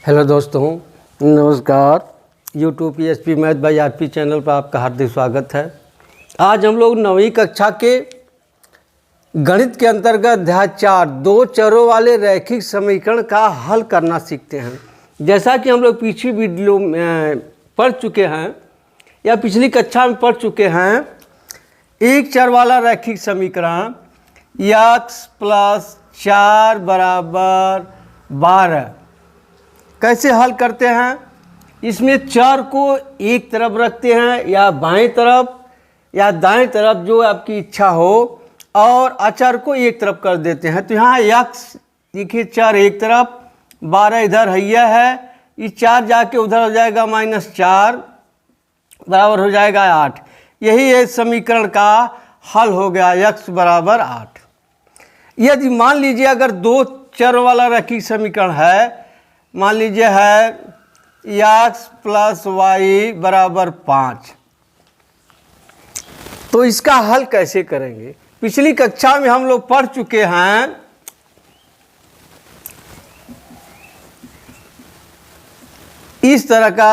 Hello दोस्तों, नमस्कार। YouTube PSP math bye RP channel पर आपका हार्दिक स्वागत है। आज हम लोग 9वीं कक्षा के गणित के अंतर्गत अध्याय 4 दो चरों वाले रैखिक समीकरण का हल करना सीखते हैं। जैसा कि हम लोग पिछली वीडियो में पढ़ चुके हैं या पिछली कक्षा में पढ़ चुके हैं, एक चर वाला रैखिक समीकरण x + 4 = 12 कैसे हल करते हैं। इसमें चर को एक तरफ रखते हैं या बाएं तरफ या दाएं तरफ, जो आपकी इच्छा हो, और अचर को एक तरफ कर देते हैं। तो यहाँ x देखिए, चर एक तरफ, 12 इधर हैया है, ये 4 जाके उधर हो जाएगा -4 बराबर हो जाएगा 8। यही है समीकरण का हल हो गया, x = 8। यदि मान लीजिए अगर दो चर वाला रैखिक समीकरण है, मान लीजिए है x + y = 5, तो इसका हल कैसे करेंगे। पिछली कक्षा में हम लोग पढ़ चुके हैं इस तरह का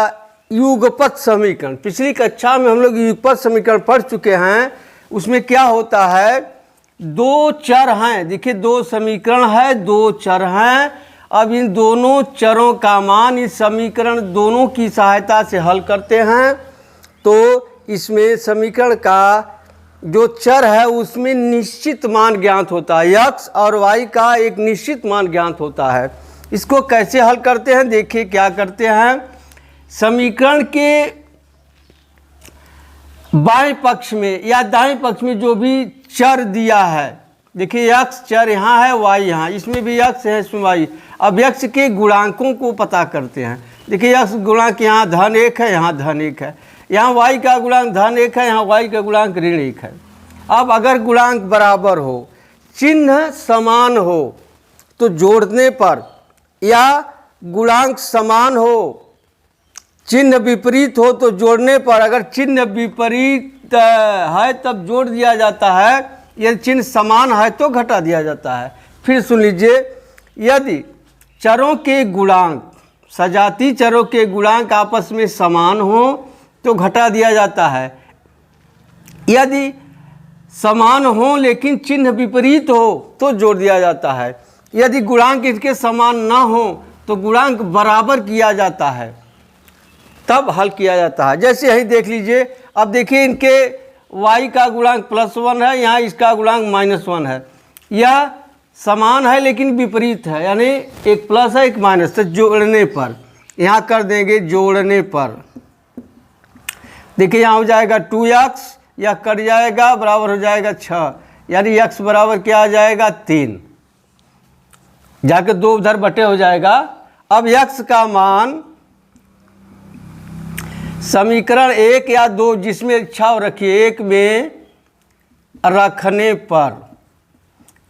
युगपत समीकरण। पिछली कक्षा में हम लोग युगपत समीकरण पढ़ चुके हैं। उसमें क्या होता है, दो चर हैं, देखिए दो समीकरण है, दो चर हैं। अब इन दोनों चरों का मान इस समीकरण दोनों की सहायता से हल करते हैं। तो इसमें समीकरण का जो चर है उसमें निश्चित मान ज्ञात होता है, x और y का एक निश्चित मान ज्ञात होता है। इसको कैसे हल करते हैं, देखिए क्या करते हैं। समीकरण के बाएं पक्ष में या दाएं पक्ष में जो भी चर दिया है, देखिए x चर यहाँ है, y यहाँ, इसमें भी x है, इसमें y। अब x के गुणांकों को पता करते हैं। देखिए x गुणांक यहाँ -1 है, यहाँ -1 है, यहाँ y का गुणांक -1 है, यहाँ y का गुणांक -1 है। अब अगर गुणांक बराबर हो, चिन्ह समान हो तो जोड़ने पर, या गुणांक समान हो, चिन्ह विपरीत हो तो जोड़ने पर, अगर चिन्ह विपरीत है तब जोड़ दिया जाता है, यदि चिन्ह समान है तो घटा दिया जाता है। फिर सुन लीजिए, यदि चरों के गुणांक, सजाती चरों के गुणांक आपस में समान हो तो घटा दिया जाता है। यदि समान हो लेकिन चिन्ह विपरीत हो तो जोड़ दिया जाता है। यदि गुणांक इनके समान ना हो तो गुणांक बराबर किया जाता है, तब हल किया जाता है। जैसे यही देख लीजिए, अब देखिए इनके y का गुणांक +1 है, यहाँ इसका गुणांक -1 है। यह समान है लेकिन विपरीत है, यानी एक प्लस है एक माइनस। तो जोड़ने पर यहाँ कर देंगे, जोड़ने पर देखिए यहाँ हो जाएगा 2x, यह कट जाएगा, बराबर हो जाएगा 6, यानी x बराबर क्या आ जाएगा 3, जाके 2 उधर बटे हो जाएगा। अब x का मान समीकरण 1 या 2 जिसमें इच्छा हो रखिए, 1 में रखने पर,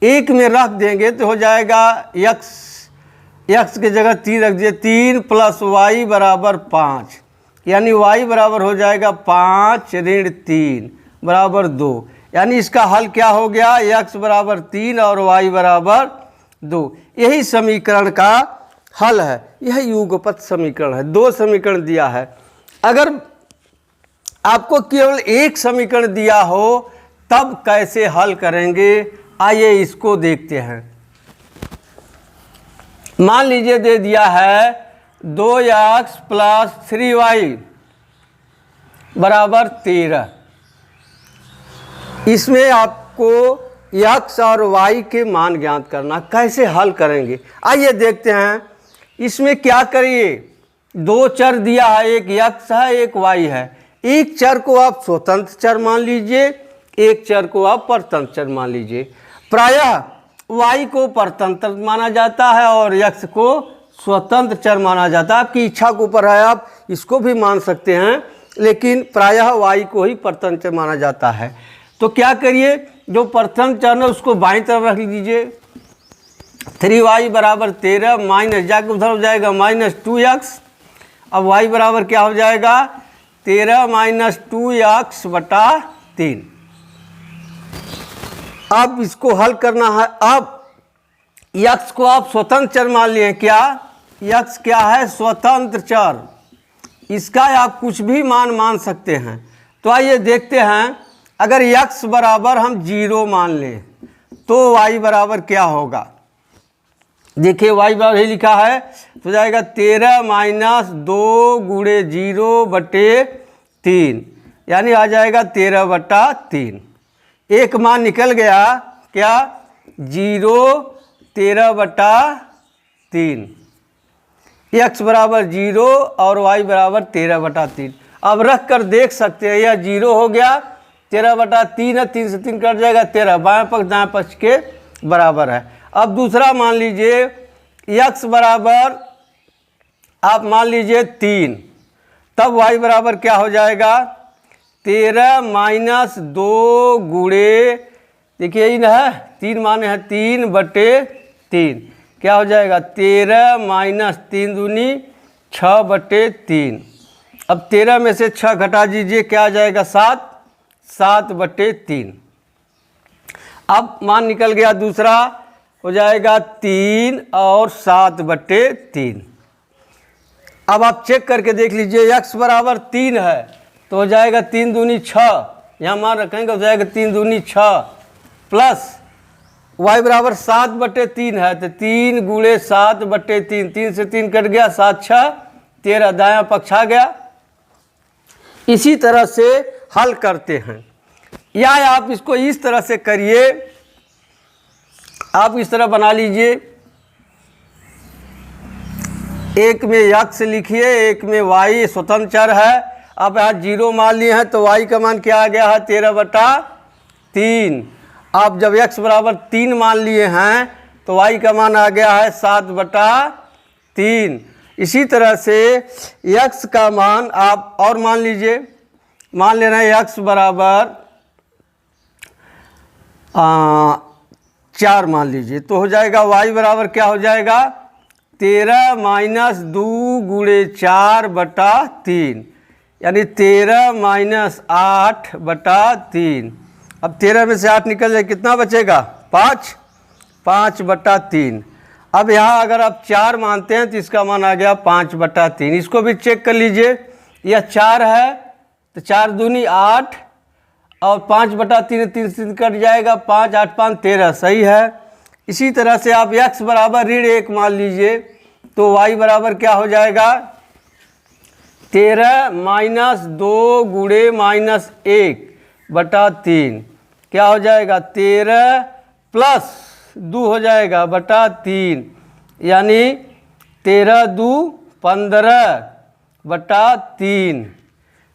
1 में रख देंगे तो हो जाएगा x की जगह 3 रख दिए, 3 + y = 5, यानी y बराबर हो जाएगा 5 - 3 = 2। यानी इसका हल क्या हो गया, x = 3 और y = 2। यही समीकरण का हल है। यह युगपत समीकरण है, दो समीकरण दिया है। अगर आपको केवल एक समीकरण दिया हो तब कैसे हल करेंगे, आइए इसको देखते हैं। मान लीजिए दे दिया है 2x + 3y = 13। इसमें आपको x और y के मान ज्ञात करना, कैसे हल करेंगे आइए देखते हैं। इसमें क्या करिए, दो चर दिया है, एक x है एक y है। एक चर को आप स्वतंत्र चर मान लीजिए, एक चर को आप परतंत्र चर मान लीजिए। प्रायः y को परतंत्र माना जाता है और x को स्वतंत्र चर माना जाता है। आपकी इच्छा के ऊपर है, आप इसको भी मान सकते हैं, लेकिन प्रायः y को ही परतंत्र चर माना जाता है। तो क्या करिए, जो परतंत्र चर है उसको बाईं तरफ रख लीजिए। 3y = 13, माइनस जाके उधर हो जाएगा -2x। अब y बराबर क्या हो जाएगा, 13 - 2x / 3। अब इसको हल करना है। अब x को आप स्वतंत्र चर मान लिए क्या, यक्स क्या है? स्वतंत्र चर। इसका आप कुछ भी मान सकते हैं। तो आइए देखते हैं, अगर यक्स बराबर हम 0 मान लें तो y बराबर क्या होगा। देखिए y बराबर ही लिखा है, तो जाएगा 13 माइनस 2 गुणे 0 बटे 3, यानी आ जाएगा 13/3। एक मान निकल गया, क्या? 0 13/3। x बराबर 0 और y बराबर 13/3। अब रख कर देख सकते हैं, यह 0 हो गया, 13/3 है, 3 से 3 कट जाएगा, 13 बाएं पक्ष दाएं पक्ष के बराबर है। अब दूसरा मान लीजिए x बराबर आप मान लीजिए 3, तब y बराबर क्या हो जाएगा? 13 माइनस 2 गुणे, देखिए यही ना है, 3 माने हैं 3/3, क्या हो जाएगा? 13 माइनस 3 दूनी 6/3। अब 13 में से 6 घटा दीजिए, क्या आ जाएगा? 7/3। अब मान निकल गया दूसरा, हो जाएगा 3 और 7/3। अब आप चेक करके देख लीजिए, x बराबर 3 है तो हो जाएगा 3 दूनी 6, यहाँ मान रखेंगे हो जाएगा 3 दूनी 6, प्लस y बराबर 7/3 है तो 3 गुणे 7/3, 3 से 3 कट गया, 7 6 13, दायां पक्ष आ गया। इसी तरह से हल करते हैं, या आप इसको इस तरह से करिए, आप इस तरह बना लीजिए, एक में x लिखिए, एक में y स्वतंत्र चर है। अब यहाँ 0 मान लिए हैं तो y का मान क्या आ गया है? 13/3। अब जब x बराबर 3 मान लिए हैं तो y का मान आ गया है 7/3। इसी तरह से x का मान आप और मान लीजिए, मान लेना है x बराबर 4 मान लीजिए, तो हो जाएगा y बराबर क्या हो जाएगा? 13 माइनस 2 गुणे 4/3, यानी 13 माइनस 8/3। अब 13 में से 8 निकल जाए, कितना बचेगा? 5/3। अब यहाँ अगर आप 4 मानते हैं तो इसका मान आ गया 5/3। इसको भी चेक कर लीजिए, यह 4 है तो 4 दूनी 8 और 5/3, 3 से 3 कट जाएगा, 5 8 5 13, सही है। इसी तरह से आप x बराबर -1 मान लीजिए तो y बराबर क्या हो जाएगा? 13 माइनस 2 गुणे -1/3, क्या हो जाएगा? 13 प्लस 2 हो जाएगा /3, यानी 13 2 15/3,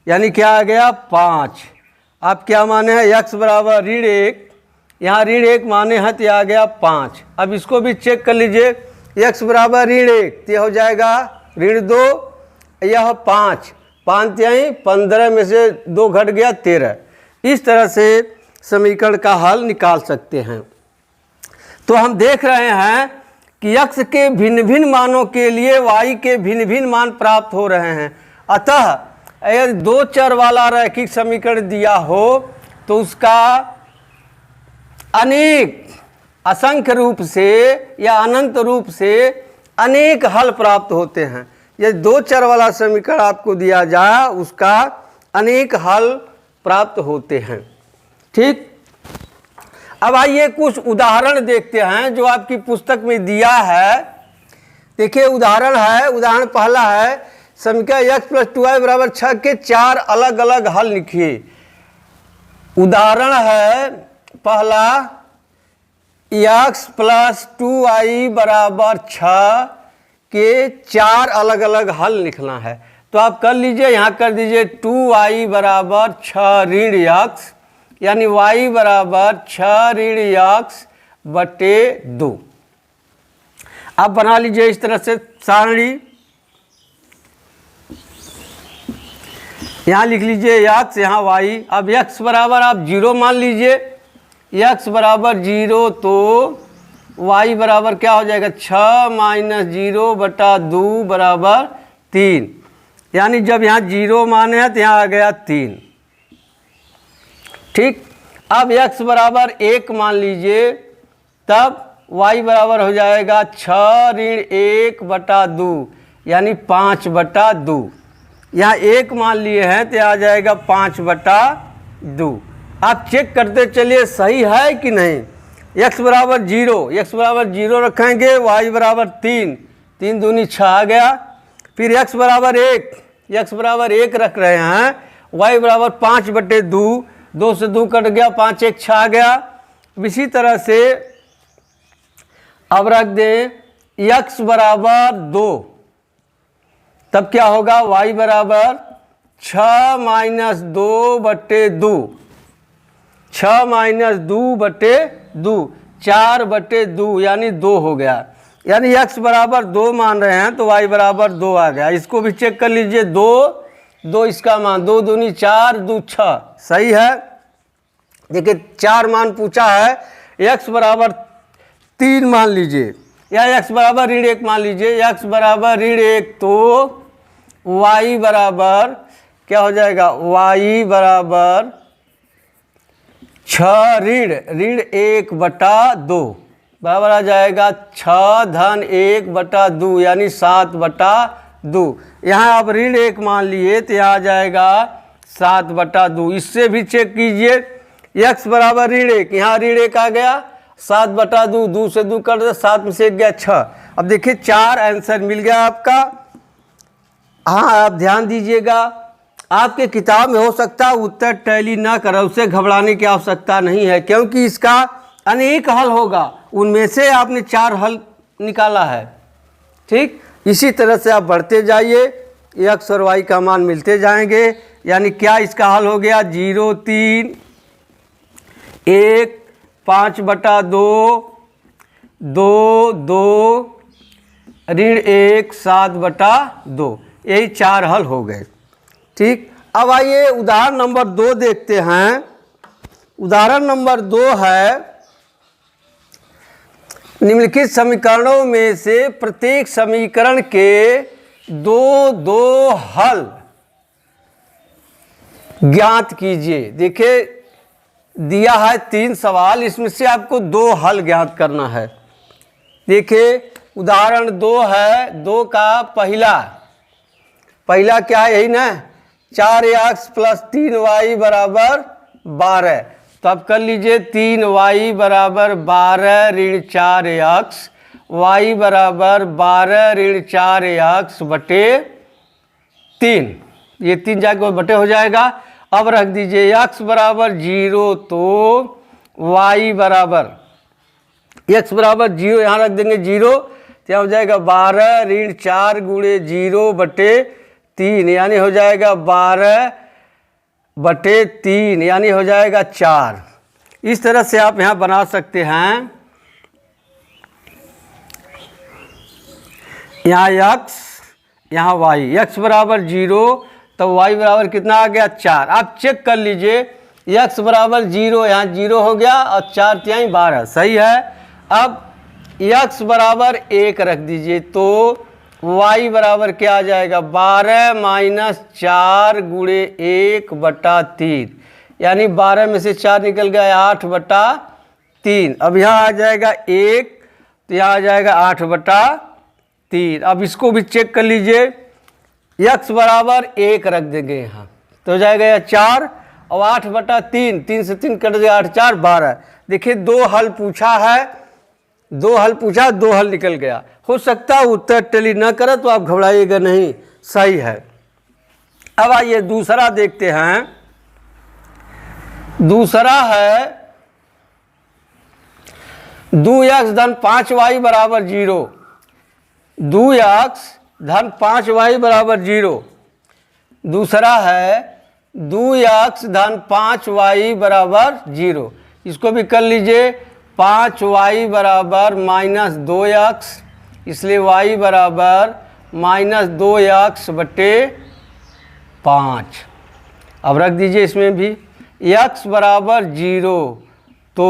यानी क्या आ गया? 5। आप क्या माने हैं? x बराबर -1, यहाँ -1 माने हैं तो यह आ गया 5। अब इसको भी चेक कर लीजिए, x बराबर -1 तो यह हो जाएगा -2, यह 5 यहीं 15 में से 2 घट गया 13। इस तरह से समीकरण का हल निकाल सकते हैं। तो हम देख रहे हैं कि x के भिन्न भिन्न मानों के लिए y के भिन्न भिन्न मान प्राप्त हो रहे हैं। अतः अगर 2 चर वाला रैखिक समीकरण दिया हो तो उसका अनेक असंख्य रूप से या अनंत रूप से अनेक हल प्राप्त होते हैं। यदि 2 चर वाला समीकरण आपको दिया जाए उसका अनेक हल प्राप्त होते हैं। ठीक, अब आइए कुछ उदाहरण देखते हैं जो आपकी पुस्तक में दिया है। देखिए उदाहरण है, उदाहरण पहला है, समीकरण x + 2y = 6 के 4 अलग अलग हल लिखिए। उदाहरण है पहला, x + 2y = 6 के 4 अलग अलग हल लिखना है। तो आप कर लीजिए, यहाँ कर दीजिए 2y = 6 ऋण x, यानी y = 6 ऋण x बटे 2। आप बना लीजिए इस तरह से सारणी, यहाँ लिख लीजिए x, यहाँ y। अब x बराबर आप 0 मान लीजिए, x बराबर 0 तो y बराबर क्या हो जाएगा? 6 - 0/2 = 3, यानी जब यहाँ 0 माने हैं तो यहाँ आ गया 3। ठीक, अब x बराबर 1 मान लीजिए, तब y बराबर हो जाएगा 6 ऋण 1/2 यानी 5/2। यहाँ 1 मान लिए हैं तो आ जाएगा 5/2। आप चेक करते चलिए सही है कि नहीं। x बराबर 0 रखेंगे, y बराबर 3, 3 दूनी 6 आ गया। फिर x बराबर 1 रख रहे हैं, y बराबर 5/2, 2 से 2 कट गया, 5 1 6 आ गया। इसी तरह से अब रख दें x बराबर 2, तब क्या होगा, y बराबर 6 - 2/2, 6 - 2/2, 4/2 यानी 2 हो गया। यानी x बराबर 2 मान रहे हैं तो y बराबर 2 आ गया। इसको भी चेक कर लीजिए, 2 इसका मान, 2 दूनी 4, 2 6 सही है। देखिए 4 मान पूछा है, x बराबर 3 मान लीजिए या x बराबर ऋण 1 मान लीजिए। x बराबर ऋण 1 तो y बराबर क्या हो जाएगा, y बराबर 6 ऋण 1/2 बराबर आ जाएगा 6 धन 1/2 यानी 7/2। यहाँ आप ऋण 1 मान लिए तो यहाँ आ जाएगा 7/2। इससे भी चेक कीजिए, x बराबर ऋण 1, यहाँ ऋण 1 आ गया, 7/2, 2 से 2 कर दे, 7 में से 1 गया 6। अब देखिए 4 आंसर मिल गया आपका। हाँ आप ध्यान दीजिएगा, आपके किताब में हो सकता है उत्तर टैली ना करे, उससे घबराने की आवश्यकता नहीं है, क्योंकि इसका अनेक हल होगा, उनमें से आपने 4 हल निकाला है। ठीक, इसी तरह से आप बढ़ते जाइए, x और y का मान मिलते जाएंगे। यानी क्या इसका हल हो गया, 0 3 1 5/2, 2 2 ऋण 1 7/2, यही 4 हल हो गए। ठीक, अब आइए उदाहरण नंबर 2 देखते हैं। उदाहरण नंबर 2 है, निम्नलिखित समीकरणों में से प्रत्येक समीकरण के 2 हल ज्ञात कीजिए। देखिए दिया है 3 सवाल, इसमें से आपको 2 हल ज्ञात करना है। देखिए उदाहरण 2 है, 2 का पहला क्या है, यही ना, 4x + 3y बराबर 12। तो आप कर लीजिए 3y बराबर 12 ऋण 4x, y बराबर 12 ऋण 4x बटे 3, ये 3 जाके बटे हो जाएगा। अब रख दीजिए x बराबर 0 तो y बराबर, x बराबर 0 यहाँ रख देंगे 0, तो यहाँ हो जाएगा 12 ऋण 4 गुणे 0 बटे 3 यानी हो जाएगा 12/3 यानी हो जाएगा 4। इस तरह से आप यहाँ बना सकते हैं। यहाँ x यहाँ y, x बराबर 0 तो y बराबर कितना आ गया 4। आप चेक कर लीजिए, x बराबर 0 यहाँ 0 हो गया और 4 तिहाई 12 सही है। अब x बराबर 1 रख दीजिए तो y बराबर क्या आ जाएगा, 12 - 4 गुणे 1/3 यानी 12 में से 4 निकल गया 8/3। अब यहाँ आ जाएगा 1 तो यहाँ आ जाएगा 8/3। अब इसको भी चेक कर लीजिए, x बराबर 1 रख देंगे यहाँ तो हो जाएगा यह 4 और 8/3, 3 से 3 कट गया 8 4 12। देखिए 2 हल पूछा है, 2 हल पूछा, 2 हल निकल गया। हो सकता है उत्तर टैली न करे तो आप घबराइएगा नहीं, सही है। अब आइए दूसरा देखते हैं। दूसरा है 2x धन 5y बराबर 0, 2x धन 5y बराबर 0। दूसरा है 2x धन 5y बराबर 0। इसको भी कर लीजिए, 5y बराबर -2x, इसलिए y बराबर -2x बटे 5। अब रख दीजिए इसमें भी, x बराबर 0 तो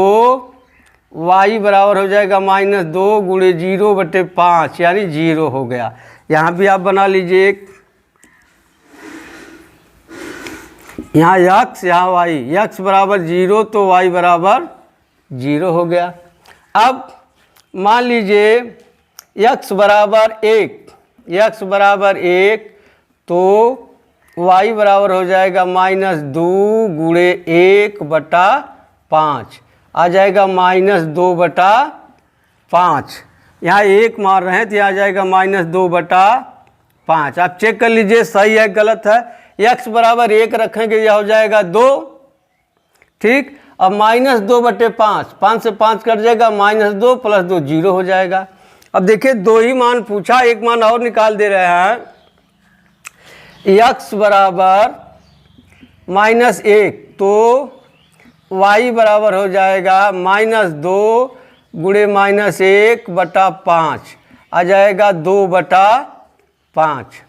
y बराबर हो जाएगा -2 गुणे 0 बटे 5 यानी 0 हो गया। यहाँ भी आप बना लीजिए, यहाँ x यहाँ y, x बराबर 0 तो y बराबर 0 हो गया। अब मान लीजिए x बराबर 1 तो y बराबर हो जाएगा -2 गुणे 1/5 आ जाएगा -2/5। यहाँ 1 मार रहे हैं तो यहाँ आ जाएगा -2/5। आप चेक कर लीजिए सही है गलत है। x बराबर 1 रखेंगे यह हो जाएगा 2, ठीक। अब -2/5, 5 से 5 कट जाएगा, -2 + 2 0 हो जाएगा। अब देखिए दो ही मान पूछा, एक मान और निकाल दे रहे हैं। x बराबर -1 तो y बराबर हो जाएगा -2 गुणे -1/5 आ जाएगा 2/5।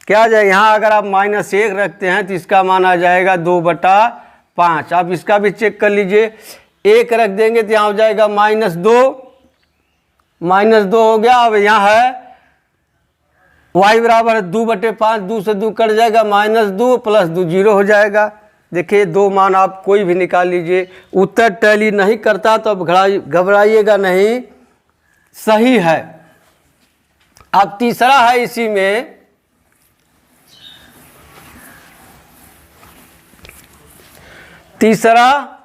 क्या आ जाएगा, यहाँ अगर आप -1 रखते हैं तो इसका मान आ जाएगा 2/5। आप इसका भी चेक कर लीजिए, 1 रख देंगे तो यहाँ हो जाएगा -2 हो गया। अब यहाँ है y बराबर है 2/5, 2 से 2 कट जाएगा, -2 + 2 0 हो जाएगा। देखिए दो मान आप कोई भी निकाल लीजिए, उत्तर टैली नहीं करता तो अब घबराइएगा नहीं, सही है। अब तीसरा है इसी में, तीसरा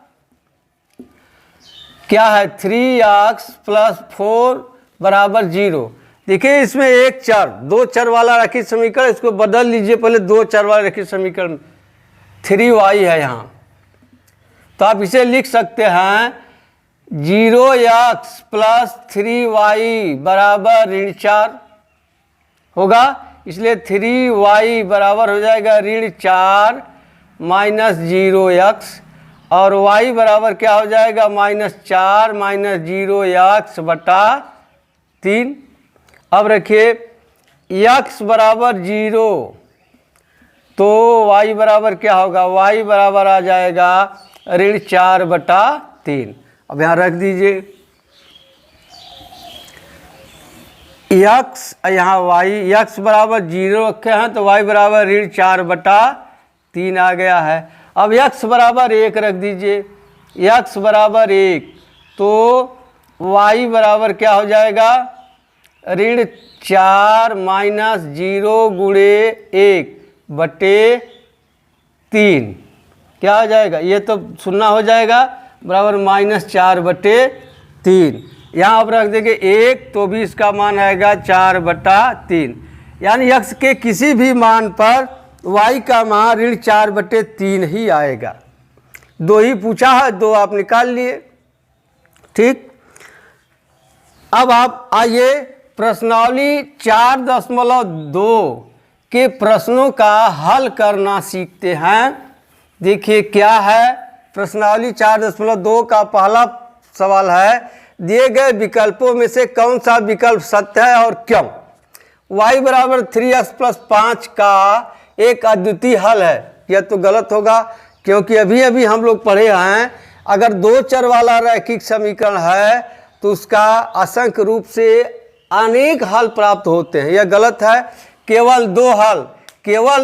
क्या है 3x + 4 = 0। देखिए इसमें एक चर, दो चर वाला रखित समीकरण, इसको बदल लीजिए पहले, दो चर वाला रखित समीकरण 3y है यहाँ, तो आप इसे लिख सकते हैं 0x + 3y = -4 होगा, इसलिए 3y बराबर हो जाएगा -4 - 0x और y बराबर क्या हो जाएगा -4 - 0x/3। अब रखिए x बराबर 0 तो y बराबर क्या होगा, y बराबर आ जाएगा -4/3। अब यहाँ रख दीजिए x, यहाँ y, x बराबर 0 रखे हैं तो y बराबर -4/3 आ गया है। अब x बराबर 1 रख दीजिए, x बराबर 1 तो y बराबर क्या हो जाएगा -4 - 0 गुणे 1/3 क्या हो जाएगा, ये तो सुनना हो जाएगा, बराबर -4/3। यहाँ आप रख देंगे 1 तो भी इसका मान आएगा 4/3, यानी x के किसी भी मान पर y का मान -4/3 ही आएगा। दो ही पूछा है, दो आप निकाल लिए, ठीक। अब आप आइए प्रश्नावली 4.2 के प्रश्नों का हल करना सीखते हैं। देखिए क्या है, प्रश्नावली 4.2 का पहला सवाल है, दिए गए विकल्पों में से कौन सा विकल्प सत्य है और क्यों। y बराबर 3x + 5 का एक अद्वितीय हल है, यह तो गलत होगा, क्योंकि अभी अभी हम लोग पढ़े हैं अगर दो चर वाला रैखिक समीकरण है तो उसका असंख्य रूप से अनेक हल प्राप्त होते हैं, यह गलत है। केवल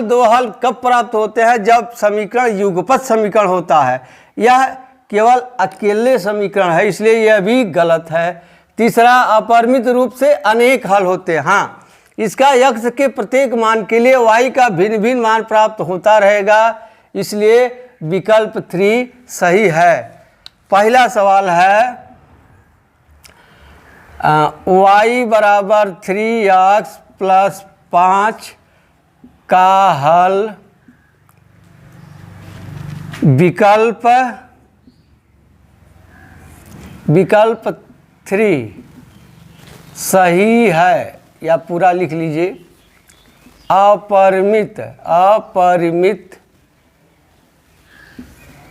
दो हल कब प्राप्त होते हैं, जब समीकरण युगपत समीकरण होता है, यह केवल अकेले समीकरण है, इसलिए यह भी गलत है। तीसरा, अपरिमित रूप से अनेक हल होते हैं, हाँ, इसका x के प्रत्येक मान के लिए y का भिन्न भिन्न मान प्राप्त होता रहेगा, इसलिए विकल्प 3 सही है। पहला सवाल है y बराबर 3x + 5 का हल विकल्प 3 सही है, या पूरा लिख लीजिए, अपरिमित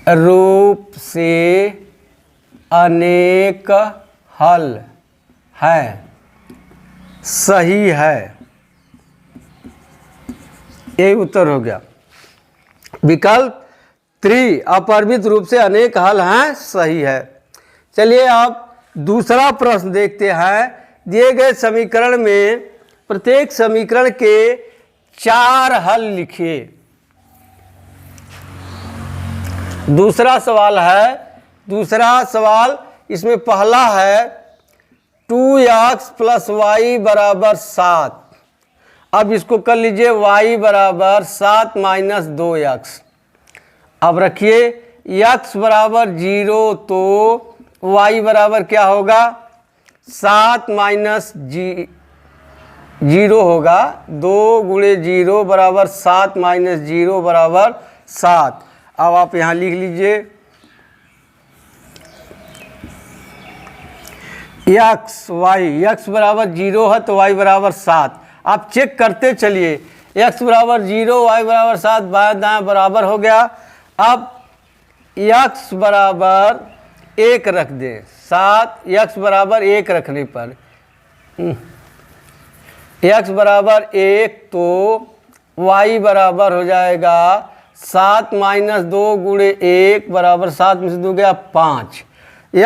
रूप से अनेक हल है, सही है, यही उत्तर हो गया। विकल्प 3 अपरिमित रूप से अनेक हल हैं, सही है। चलिए आप दूसरा प्रश्न देखते हैं। दिए गए समीकरण में प्रत्येक समीकरण के 4 हल लिखिए। दूसरा सवाल इसमें पहला है 2x प्लस वाई बराबर 7। अब इसको कर लीजिए y बराबर 7 माइनस 2x। अब रखिए x बराबर 0 तो y बराबर क्या होगा 7 माइनस 0 होगा। 2 गुणे 0 बराबर 7 माइनस 0 बराबर 7। अब आप यहाँ लिख लीजिए x बराबर 0 है तो y बराबर 7। आप चेक करते चलिए x बराबर 0 y बराबर 7 बाएं दाएं बराबर हो गया। अब x बराबर 1 रख दें 7 x बराबर 1 रखने पर x बराबर 1 तो y बराबर हो जाएगा 7 माइनस 2 गुणे 1 बराबर 7 में से 2 गया 5।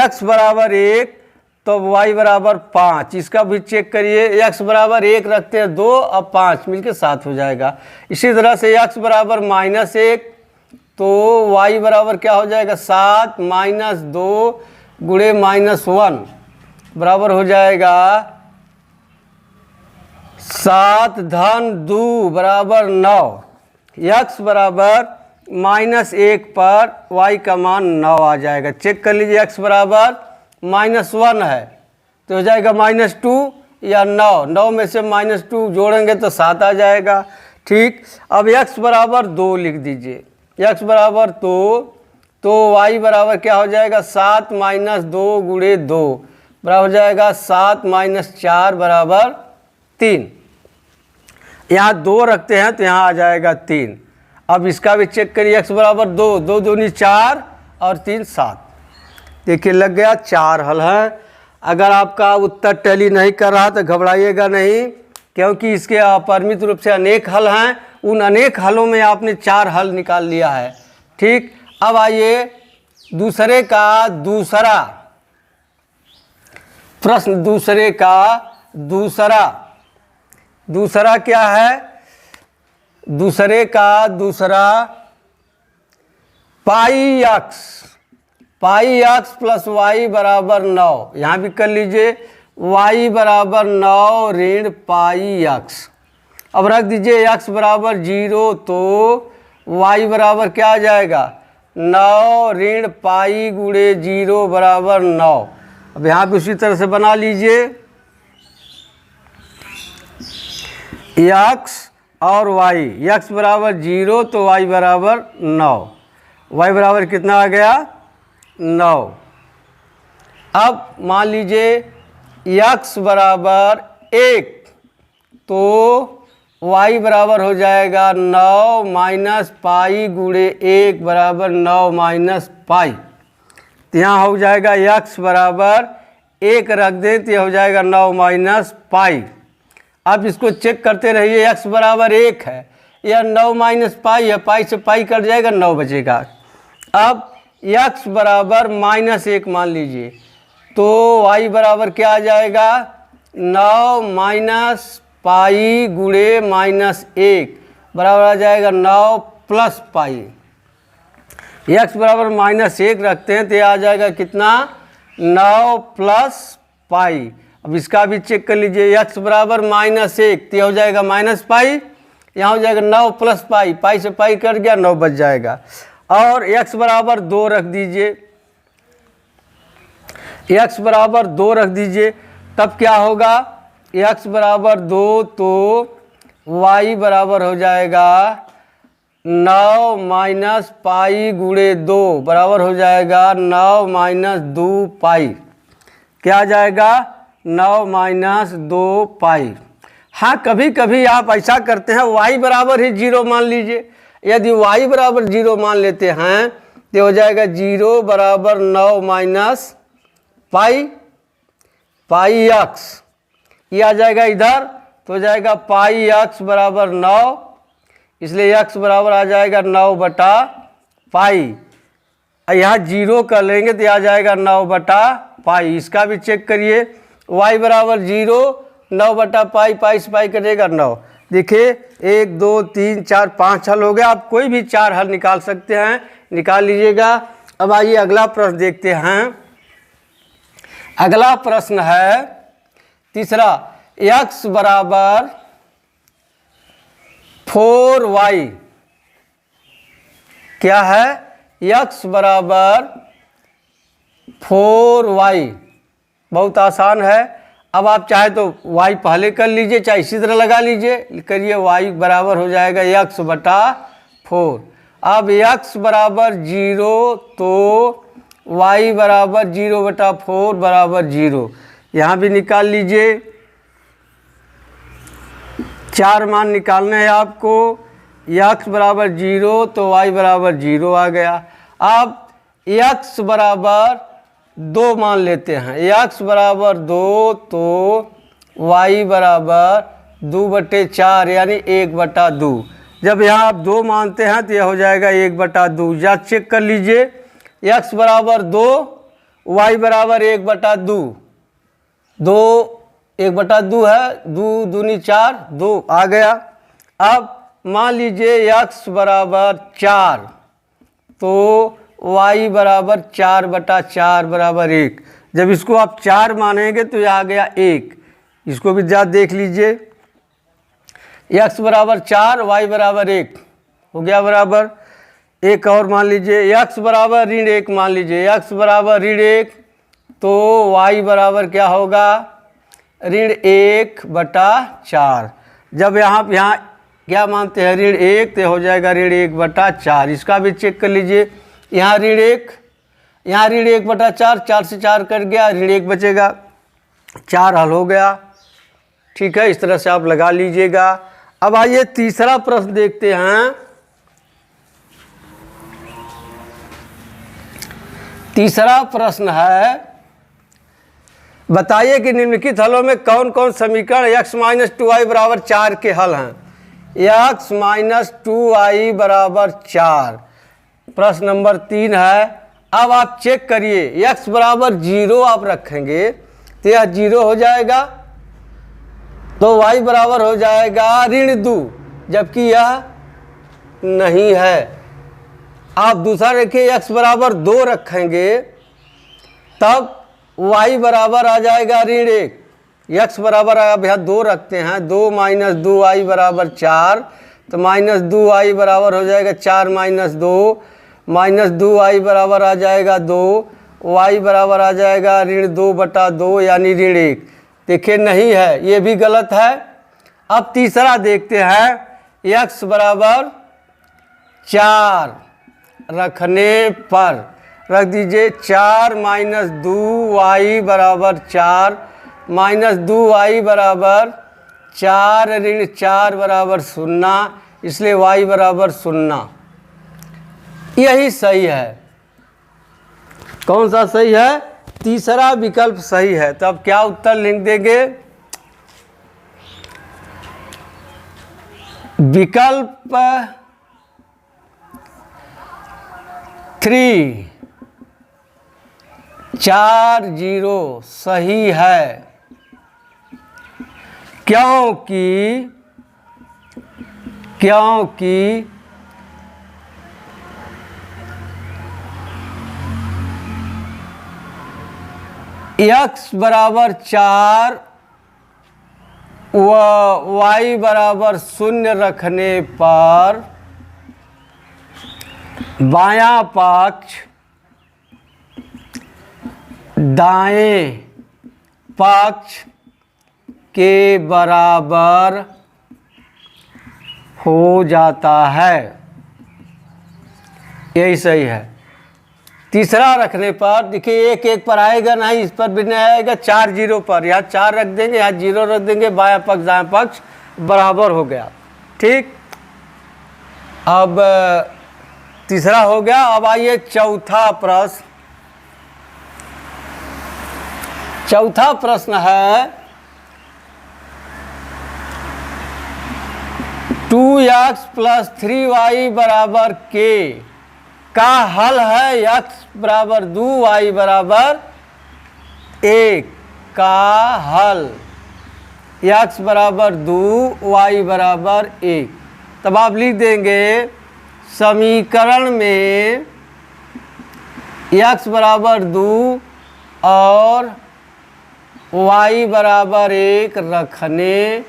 x बराबर 1 तो y बराबर 5। इसका भी चेक करिए x बराबर 1 रखते हैं 2 अब 5 मिलके 7 हो जाएगा। इसी तरह से x बराबर माइनस 1 तो y बराबर क्या हो जाएगा 7 माइनस 2 गुणे माइनस 1 बराबर हो जाएगा 7 धन 2 बराबर 9। x बराबर माइनस 1 पर y का मान 9 आ जाएगा। चेक कर लीजिए x बराबर माइनस 1 है तो हो जाएगा माइनस 2 या 9 में से माइनस 2 जोड़ेंगे तो 7 आ जाएगा। ठीक, अब x बराबर 2 लिख दीजिए। x बराबर 2 तो y बराबर क्या हो जाएगा 7 माइनस 2 गुणे 2 बराबर हो जाएगा 7 माइनस 4 बराबर 3। यहाँ 2 रखते हैं तो यहाँ आ जाएगा 3। अब इसका भी चेक करिए x बराबर 2 2 दूनी 4 और 3 7। देखिए लग गया 4 हल है। अगर आपका उत्तर टैली नहीं कर रहा तो घबराइएगा नहीं, क्योंकि इसके अपरिमित रूप से अनेक हल हैं। उन अनेक हलों में आपने 4 हल निकाल लिया है। ठीक, अब आइए दूसरे का दूसरा प्रश्न। दूसरा क्या है? दूसरे का दूसरा पाई x प्लस वाई बराबर 9। यहाँ भी कर लीजिए y बराबर 9 ऋण पाई x। अब रख दीजिए x बराबर 0 तो y बराबर क्या आ जाएगा 9 ऋण पाई गुणे 0 बराबर 9। अब यहाँ भी उसी तरह से बना लीजिए x और y। x बराबर 0 तो y बराबर 9। y बराबर कितना आ गया 9। अब मान लीजिए x बराबर 1 तो y बराबर हो जाएगा 9 माइनस पाई गुणे 1 बराबर 9 माइनस पाई। तो यहाँ हो जाएगा x बराबर 1 रख दें तो यह हो जाएगा 9 माइनस पाई। अब इसको चेक करते रहिए x बराबर 1 है, यह 9 माइनस पाई है, पाई से पाई कट जाएगा 9 बचेगा। अब x बराबर माइनस 1 मान लीजिए तो y बराबर क्या आ जाएगा 9 माइनस पाई गुणे माइनस 1 बराबर आ जाएगा 9 प्लस पाई। x बराबर माइनस 1 रखते हैं तो यह आ जाएगा कितना 9 प्लस पाई। अब इसका भी चेक कर लीजिए x बराबर माइनस 1 तो यह हो जाएगा माइनस पाई, यहाँ हो जाएगा 9 प्लस पाई, पाई से पाई कट गया 9 बच जाएगा। और x बराबर 2 रख दीजिए। x बराबर 2 रख दीजिए तब क्या होगा x बराबर 2 तो y बराबर हो जाएगा 9 माइनस पाई गुणे 2 बराबर हो जाएगा 9 माइनस 2 पाई। क्या आ जाएगा 9 माइनस 2 पाई। हाँ, कभी कभी आप ऐसा करते हैं y बराबर ही 0 मान लीजिए। यदि y बराबर 0 मान लेते हैं तो हो जाएगा 0 बराबर 9 माइनस पाई x। ये आ जाएगा इधर तो हो जाएगा पाई x बराबर 9, इसलिए x बराबर आ जाएगा 9 बटा पाई। यहाँ 0 कर लेंगे तो आ जाएगा 9 बटा पाई। इसका भी चेक करिए y बराबर 0 9 बटा पाई, पाई से पाई कटेगा 9। देखिए 1 2 3 4 5 हल हो गया। आप कोई भी 4 हल निकाल सकते हैं, निकाल लीजिएगा। अब आइए अगला प्रश्न देखते हैं। अगला प्रश्न है तीसरा x बराबर 4y, क्या है, x बराबर 4y, बहुत आसान है। अब आप चाहे तो y पहले कर लीजिए, चाहे इसी तरह लगा लीजिए, करिए y बराबर हो जाएगा x बटा 4। अब x बराबर 0 तो y बराबर 0 बटा 4 बराबर 0, यहाँ भी निकाल लीजिए। 4 मान निकालने हैं आपको, x बराबर 0 तो y बराबर 0 आ गया। अब x बराबर 2 मान लेते हैं, x बराबर 2 तो y बराबर 2 बटे 4 यानी 1 बटा 2। जब यहाँ आप 2 मानते हैं तो यह हो जाएगा 1 बटा 2। या चेक कर लीजिए, x बराबर 2 y बराबर 1 बटा 2, 1 बटा 2 है, 2 दूनी 4, 2 आ गया। अब मान लीजिए x बराबर 4 तो y बराबर 4 बटा 4 बराबर 1। जब इसको आप 4 मानेंगे तो यह आ गया 1। इसको भी ज़्यादा देख लीजिए, x बराबर 4 y बराबर 1 हो गया बराबर। एक और मान लीजिए, x बराबर ऋण 1 मान लीजिए, x बराबर ऋण 1 तो y बराबर क्या होगा, ऋण 1 बटा 4। जब यहाँ क्या मानते हैं, ऋण 1 तो हो जाएगा ऋण 1 बटा 4। इसका भी चेक कर लीजिए, यहाँ ऋण 1, यहाँ ऋण 1 बटा 4, 4 से 4 कट गया, ऋण 1 बचेगा, 4 हल हो गया। ठीक है, इस तरह से आप लगा लीजिएगा। अब आइए तीसरा प्रश्न देखते हैं। तीसरा प्रश्न है, बताइए कि निम्नलिखित हलों में कौन कौन समीकरण x माइनस 2y बराबर 4 के हल हैं। x माइनस 2y बराबर 4 प्रश्न नंबर 3 है। अब आप चेक करिए, x बराबर 0 आप रखेंगे तो यह 0 हो जाएगा, तो y बराबर हो जाएगा ऋण 2, जबकि यह नहीं है। आप दूसरा रखिए, x बराबर 2 रखेंगे तब y बराबर आ जाएगा ऋण 1, x बराबर अब यहाँ 2 रखते हैं, 2 माइनस 2y बराबर 4, तो माइनस 2y बराबर हो जाएगा 4 माइनस 2, माइनस 2y बराबर आ जाएगा 2, y बराबर आ जाएगा ऋण 2 बटा 2 यानी ऋण 1। देखिए नहीं है, ये भी गलत है। अब तीसरा देखते हैं, x बराबर 4 रखने पर रख दीजिए, 4 माइनस 2y बराबर 4, माइनस 2y बराबर 4 ऋण 4 बराबर 0, इसलिए y बराबर 0। यही सही है। कौन सा सही है, तीसरा विकल्प सही है। तो अब क्या उत्तर लिख देंगे, विकल्प 3 4 0 सही है, क्योंकि x बराबर 4 व y बराबर 0 रखने पर बायां पक्ष दाएं पक्ष के बराबर हो जाता है। यही सही है। तीसरा रखने पर देखिए 1 1 पर आएगा नहीं, इस पर भी नहीं आएगा, 4 0 पर, यहाँ 4 रख देंगे, यहाँ 0 रख देंगे, बायां पक्ष दायां पक्ष बराबर हो गया। ठीक, अब तीसरा हो गया। अब आइए चौथा प्रश्न। चौथा प्रश्न है, 2x प्लस 3y बराबर k का हल है x बराबर 2 y बराबर 1 का हल, x बराबर 2 y बराबर 1। तब आप लिख देंगे समीकरण में x बराबर 2 और y बराबर 1 रखने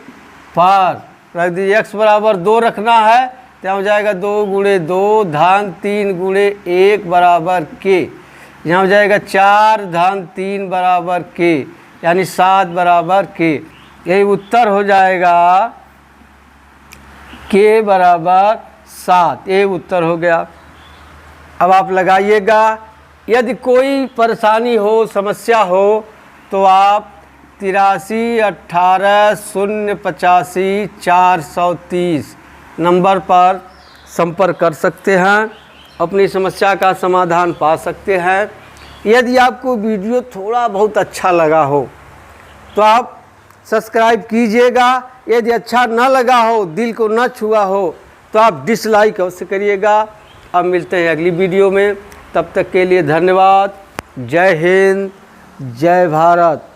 पर रख दीजिए। x बराबर 2 रखना है तो यहाँ हो जाएगा 2 गुणे 2 धन 3 गुणे 1 बराबर k। यहाँ हो जाएगा 4 धन 3 बराबर k, यानी 7 बराबर k। यही उत्तर हो जाएगा k बराबर 7। ये उत्तर हो गया। अब आप लगाइएगा। यदि कोई परेशानी हो, समस्या हो तो आप 83 18 085 430 नंबर पर संपर्क कर सकते हैं, अपनी समस्या का समाधान पा सकते हैं। यदि आपको वीडियो थोड़ा बहुत अच्छा लगा हो तो आप सब्सक्राइब कीजिएगा। यदि अच्छा न लगा हो, दिल को न छुआ हो, तो आप डिसलाइक अवश्य करिएगा। अब मिलते हैं अगली वीडियो में, तब तक के लिए धन्यवाद। जय हिंद, जय भारत।